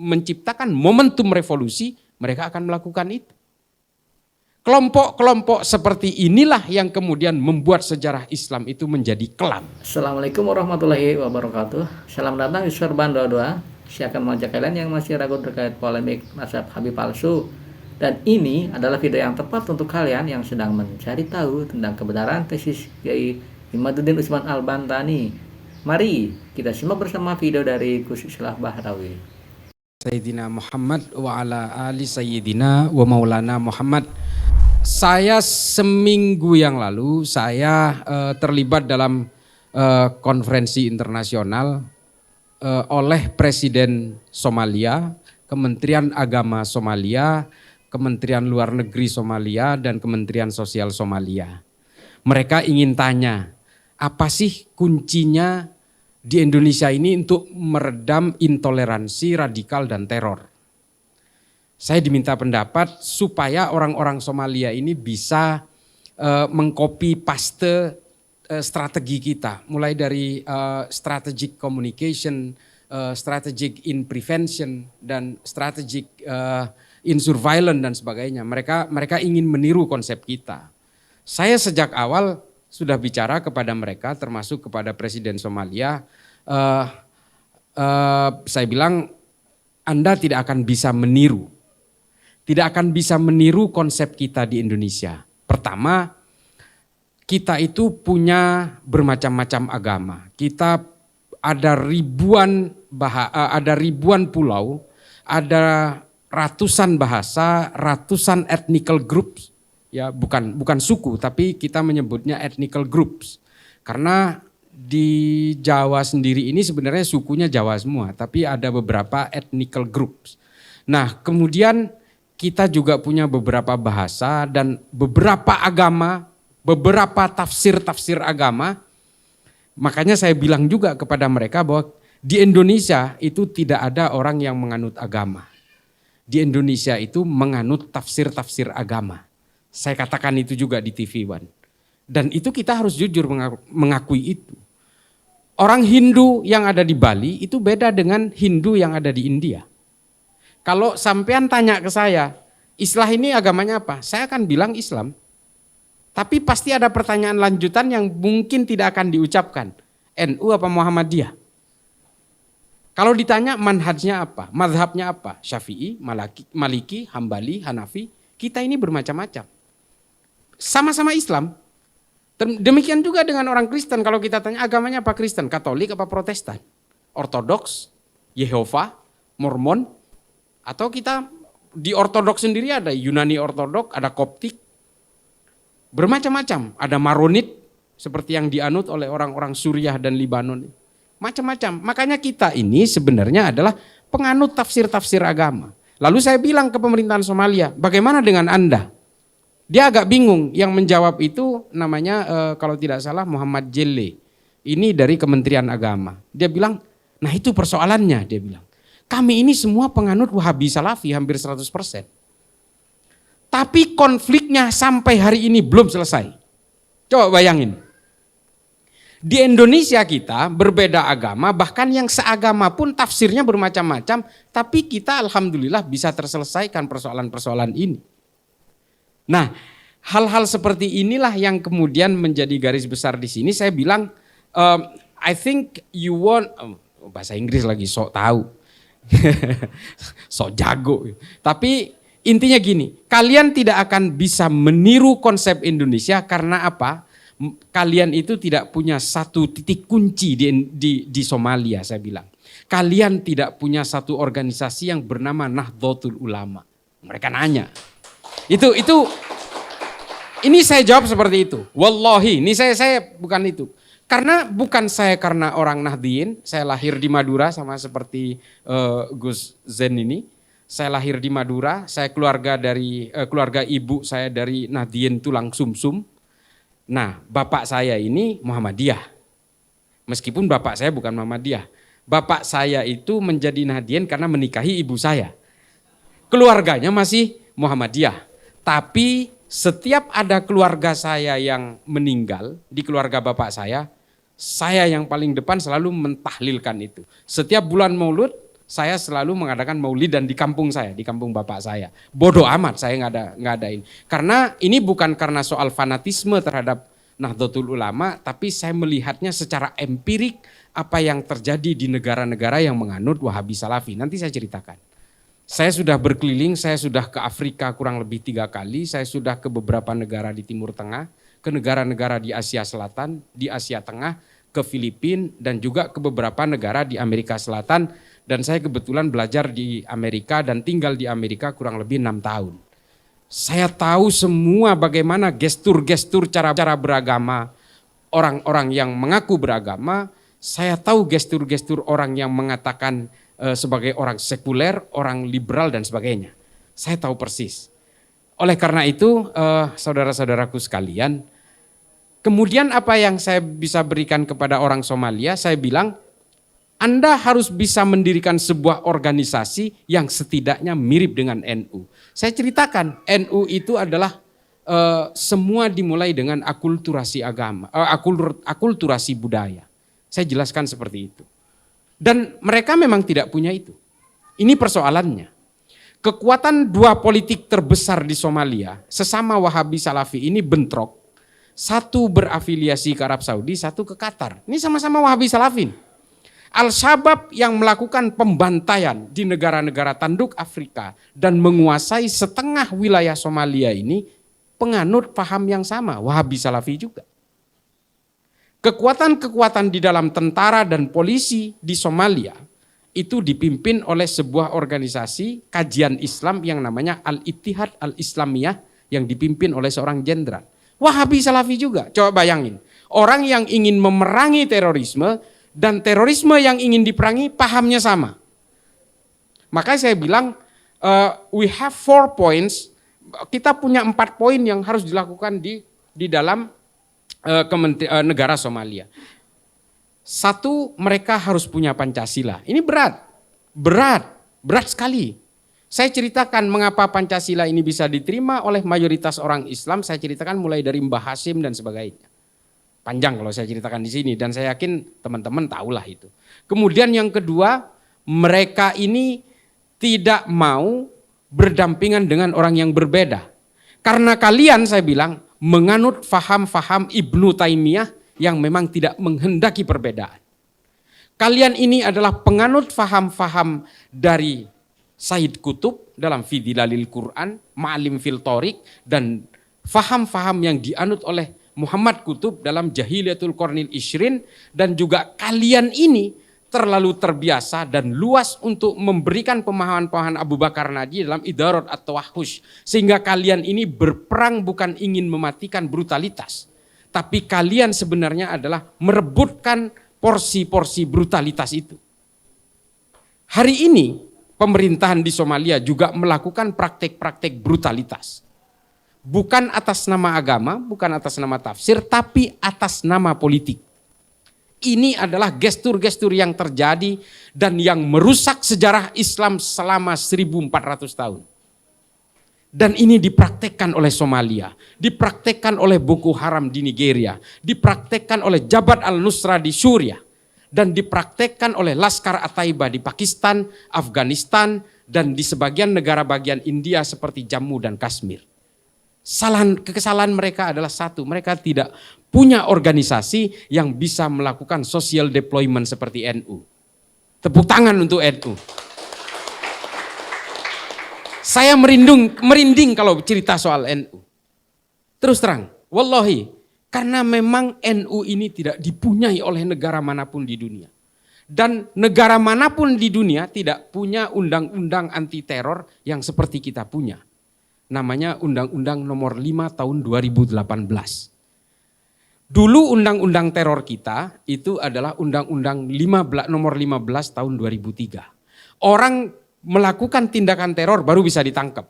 menciptakan momentum revolusi, mereka akan melakukan itu. Kelompok-kelompok seperti inilah yang kemudian membuat sejarah Islam itu menjadi kelam. Assalamualaikum warahmatullahi wabarakatuh. Salam datang di Sorban 22. Saya akan mengajak kalian yang masih ragu terkait polemik mazhab Habib palsu. Dan ini adalah video yang tepat untuk kalian yang sedang mencari tahu tentang kebenaran tesis Kiai Imaduddin Utsman Al-Bantani. Mari kita simak bersama video dari Gus Islah Bahrawi. Sayyidina Muhammad wa ala ali Sayyidina wa maulana Muhammad. Saya seminggu yang lalu saya terlibat dalam konferensi internasional oleh Presiden Somalia, Kementerian Agama Somalia, Kementerian Luar Negeri Somalia, dan Kementerian Sosial Somalia. Mereka ingin tanya, apa sih kuncinya di Indonesia ini untuk meredam intoleransi radikal dan teror? Saya diminta pendapat supaya orang-orang Somalia ini bisa mengcopy paste strategi kita, mulai dari strategic communication, strategic in prevention, dan strategic in surveillance dan sebagainya. Mereka ingin meniru konsep kita. Saya sejak awal sudah bicara kepada mereka, termasuk kepada Presiden Somalia. Saya bilang, Anda tidak akan bisa meniru. Tidak akan bisa meniru konsep kita di Indonesia. Pertama, kita itu punya bermacam-macam agama. Kita ada ribuan pulau, ada ratusan bahasa, ratusan ethnical groups. Ya, bukan suku, tapi kita menyebutnya ethnical groups. Karena di Jawa sendiri ini sebenarnya sukunya Jawa semua, tapi ada beberapa ethnical groups. Nah, kemudian kita juga punya beberapa bahasa dan beberapa agama, beberapa tafsir-tafsir agama. Makanya saya bilang juga kepada mereka bahwa di Indonesia itu tidak ada orang yang menganut agama. Di Indonesia itu menganut tafsir-tafsir agama. Saya katakan itu juga di TV One. Dan itu kita harus jujur mengakui itu. Orang Hindu yang ada di Bali itu beda dengan Hindu yang ada di India. Kalau sampean tanya ke saya, Islah ini agamanya apa? Saya akan bilang Islam. Tapi pasti ada pertanyaan lanjutan yang mungkin tidak akan diucapkan. NU apa Muhammadiyah? Kalau ditanya manhajnya apa? Mazhabnya apa? Syafi'i, Maliki, Hambali, Hanafi. Kita ini bermacam-macam. Sama-sama Islam. Demikian juga dengan orang Kristen. Kalau kita tanya agamanya apa Kristen? Katolik apa Protestan? Ortodoks, Yehova, Mormon, atau kita di Ortodoks sendiri ada Yunani Ortodoks, ada Koptik, bermacam-macam. Ada Maronit seperti yang dianut oleh orang-orang Suriah dan Libanon. Macam-macam. Makanya kita ini sebenarnya adalah penganut tafsir-tafsir agama. Lalu saya bilang ke pemerintahan Somalia, bagaimana dengan Anda? Dia agak bingung. Yang menjawab itu namanya kalau tidak salah Muhammad Jelle. Ini dari Kementerian Agama. Dia bilang, nah itu persoalannya, dia bilang. Kami ini semua penganut Wahabi Salafi hampir 100%. Tapi konfliknya sampai hari ini belum selesai. Coba bayangin. Di Indonesia kita berbeda agama, bahkan yang seagama pun tafsirnya bermacam-macam. Tapi kita alhamdulillah bisa terselesaikan persoalan-persoalan ini. Nah, hal-hal seperti inilah yang kemudian menjadi garis besar di sini. Saya bilang, I think you want, bahasa Inggris lagi sok tahu. Sok jago. Tapi intinya gini, kalian tidak akan bisa meniru konsep Indonesia karena apa? Kalian itu tidak punya satu titik kunci di Somalia, saya bilang. Kalian tidak punya satu organisasi yang bernama Nahdlatul Ulama. Mereka nanya. Ini saya jawab seperti itu. Wallahi, ini saya bukan itu. Karena bukan saya karena orang Nahdien, saya lahir di Madura sama seperti Gus Zen ini. Saya lahir di Madura, saya keluarga ibu saya dari Nahdien tulang sumsum. Nah, bapak saya ini Muhammadiyah. Meskipun bapak saya bukan Muhammadiyah. Bapak saya itu menjadi Nahdien karena menikahi ibu saya. Keluarganya masih Muhammadiyah. Tapi setiap ada keluarga saya yang meninggal di keluarga bapak saya yang paling depan selalu mentahlilkan itu. Setiap bulan Maulud, saya selalu mengadakan maulidan di kampung saya, di kampung bapak saya. Bodoh amat saya ngadain. Karena ini bukan karena soal fanatisme terhadap Nahdlatul Ulama, tapi saya melihatnya secara empirik apa yang terjadi di negara-negara yang menganut Wahabi Salafi. Nanti saya ceritakan. Saya sudah berkeliling, saya sudah ke Afrika kurang lebih 3 kali, saya sudah ke beberapa negara di Timur Tengah, ke negara-negara di Asia Selatan, di Asia Tengah, ke Filipina, dan juga ke beberapa negara di Amerika Selatan. Dan saya kebetulan belajar di Amerika dan tinggal di Amerika kurang lebih 6 tahun. Saya tahu semua bagaimana gestur-gestur cara beragama orang-orang yang mengaku beragama. Saya tahu gestur-gestur orang yang mengatakan sebagai orang sekuler, orang liberal dan sebagainya. Saya tahu persis. Oleh karena itu, saudara-saudaraku sekalian, kemudian apa yang saya bisa berikan kepada orang Somalia, saya bilang, Anda harus bisa mendirikan sebuah organisasi yang setidaknya mirip dengan NU. Saya ceritakan, NU itu adalah semua dimulai dengan akulturasi agama, akulturasi budaya. Saya jelaskan seperti itu. Dan mereka memang tidak punya itu. Ini persoalannya. Kekuatan 2 politik terbesar di Somalia, sesama Wahabi Salafi ini bentrok. Satu berafiliasi ke Arab Saudi, satu ke Qatar. Ini sama-sama Wahabi Salafi. Al-Shabaab yang melakukan pembantaian di negara-negara tanduk Afrika dan menguasai setengah wilayah Somalia ini penganut paham yang sama, Wahabi Salafi juga. Kekuatan-kekuatan di dalam tentara dan polisi di Somalia itu dipimpin oleh sebuah organisasi kajian Islam yang namanya Al-Ittihad Al-Islamiyah yang dipimpin oleh seorang jenderal. Wahabi Salafi juga, coba bayangin. Orang yang ingin memerangi terorisme dan terorisme yang ingin diperangi pahamnya sama. Makanya saya bilang we have 4 points, kita punya 4 poin yang harus dilakukan di dalam negara Somalia. 1, mereka harus punya Pancasila. Ini berat sekali. Saya ceritakan mengapa Pancasila ini bisa diterima oleh mayoritas orang Islam. Saya ceritakan mulai dari Mbah Hashim dan sebagainya. Panjang kalau saya ceritakan di sini dan saya yakin teman-teman tahulah itu. Kemudian yang kedua, mereka ini tidak mau berdampingan dengan orang yang berbeda. Karena kalian, saya bilang, menganut faham-faham Ibnu Taimiyah yang memang tidak menghendaki perbedaan. Kalian ini adalah penganut faham-faham dari Said Qutb dalam Fi Dhilalil Quran, Ma'alim fil Thoriq, dan faham-faham yang dianut oleh Muhammad Qutb dalam Jahiliyatul Qarnil Ishrin, dan juga kalian ini terlalu terbiasa dan luas untuk memberikan pemahaman-pemahaman Abu Bakar Nadi dalam Idarat at-Tawahhush. Sehingga kalian ini berperang bukan ingin mematikan brutalitas. Tapi kalian sebenarnya adalah merebutkan porsi-porsi brutalitas itu. Hari ini pemerintahan di Somalia juga melakukan praktek-praktek brutalitas. Bukan atas nama agama, bukan atas nama tafsir, tapi atas nama politik. Ini adalah gestur-gestur yang terjadi dan yang merusak sejarah Islam selama 1400 tahun. Dan ini dipraktekkan oleh Somalia, dipraktekkan oleh Boko Haram di Nigeria, dipraktekkan oleh Jabhat al-Nusra di Suriah, dan dipraktekkan oleh Laskar at-Taiba di Pakistan, Afghanistan, dan di sebagian negara bagian India seperti Jammu dan Kashmir. Kesalahan mereka adalah satu, mereka tidak punya organisasi yang bisa melakukan social deployment seperti NU. Tepuk tangan untuk NU. Saya merinding kalau cerita soal NU. Terus terang, wallahi, karena memang NU ini tidak dipunyai oleh negara manapun di dunia. Dan negara manapun di dunia tidak punya undang-undang anti teror yang seperti kita punya. Namanya Undang-Undang Nomor 5 Tahun 2018. Dulu undang-undang teror kita itu adalah Undang-Undang Nomor 15 Tahun 2003. Orang melakukan tindakan teror baru bisa ditangkap.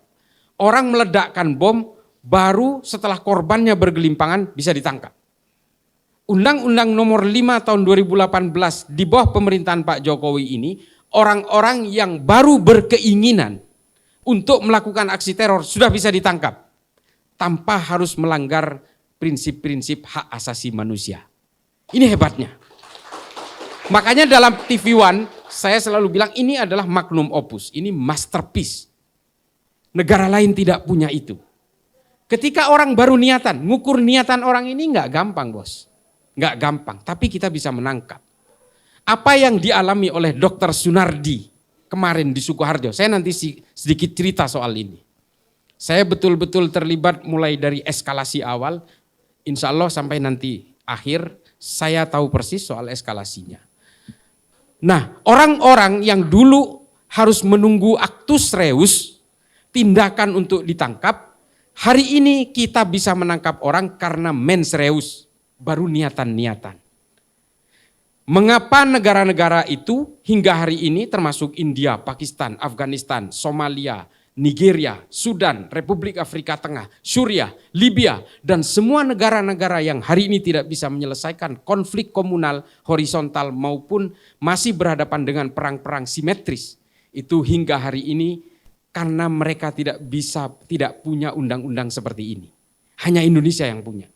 Orang meledakkan bom baru setelah korbannya bergelimpangan bisa ditangkap. Undang-Undang Nomor 5 Tahun 2018 di bawah pemerintahan Pak Jokowi ini, orang-orang yang baru berkeinginan untuk melakukan aksi teror sudah bisa ditangkap tanpa harus melanggar prinsip-prinsip hak asasi manusia. Ini hebatnya. Makanya dalam TV One Saya selalu bilang ini adalah magnum opus, ini masterpiece. Negara lain tidak punya itu. Ketika orang baru niatan, ngukur niatan orang ini nggak gampang bos. Nggak gampang, tapi kita bisa menangkap. Apa yang dialami oleh Dr. Sunardi kemarin di Sukoharjo, saya nanti sedikit cerita soal ini. Saya betul-betul terlibat mulai dari eskalasi awal, insya Allah sampai nanti akhir, saya tahu persis soal eskalasinya. Nah, orang-orang yang dulu harus menunggu actus reus, tindakan untuk ditangkap, hari ini kita bisa menangkap orang karena mens reus, baru niatan-niatan. Mengapa negara-negara itu hingga hari ini termasuk India, Pakistan, Afghanistan, Somalia, Nigeria, Sudan, Republik Afrika Tengah, Suriah, Libya, dan semua negara-negara yang hari ini tidak bisa menyelesaikan konflik komunal horizontal maupun masih berhadapan dengan perang-perang simetris, itu hingga hari ini karena mereka tidak punya undang-undang seperti ini. Hanya Indonesia yang punya.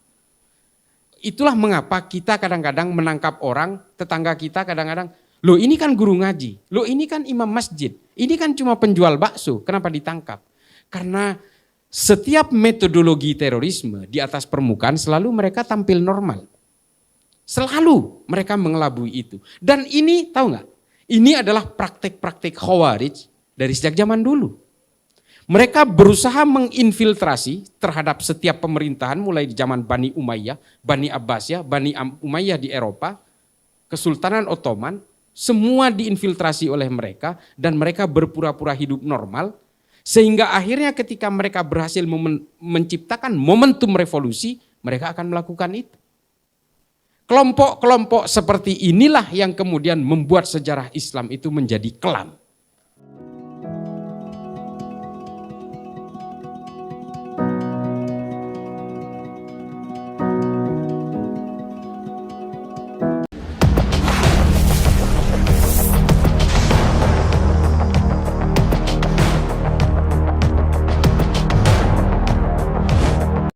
Itulah mengapa kita kadang-kadang menangkap orang, tetangga kita kadang-kadang, loh ini kan guru ngaji, loh ini kan imam masjid, ini kan cuma penjual bakso, kenapa ditangkap? Karena setiap metodologi terorisme di atas permukaan selalu mereka tampil normal. Selalu mereka mengelabui itu. Dan ini tahu nggak? Ini adalah praktek-praktek khawarij dari sejak zaman dulu. Mereka berusaha menginfiltrasi terhadap setiap pemerintahan mulai di zaman Bani Umayyah, Bani Abbasiyah, Bani Umayyah di Eropa, Kesultanan Ottoman, semua diinfiltrasi oleh mereka dan mereka berpura-pura hidup normal sehingga akhirnya ketika mereka berhasil menciptakan momentum revolusi, mereka akan melakukan itu. Kelompok-kelompok seperti inilah yang kemudian membuat sejarah Islam itu menjadi kelam.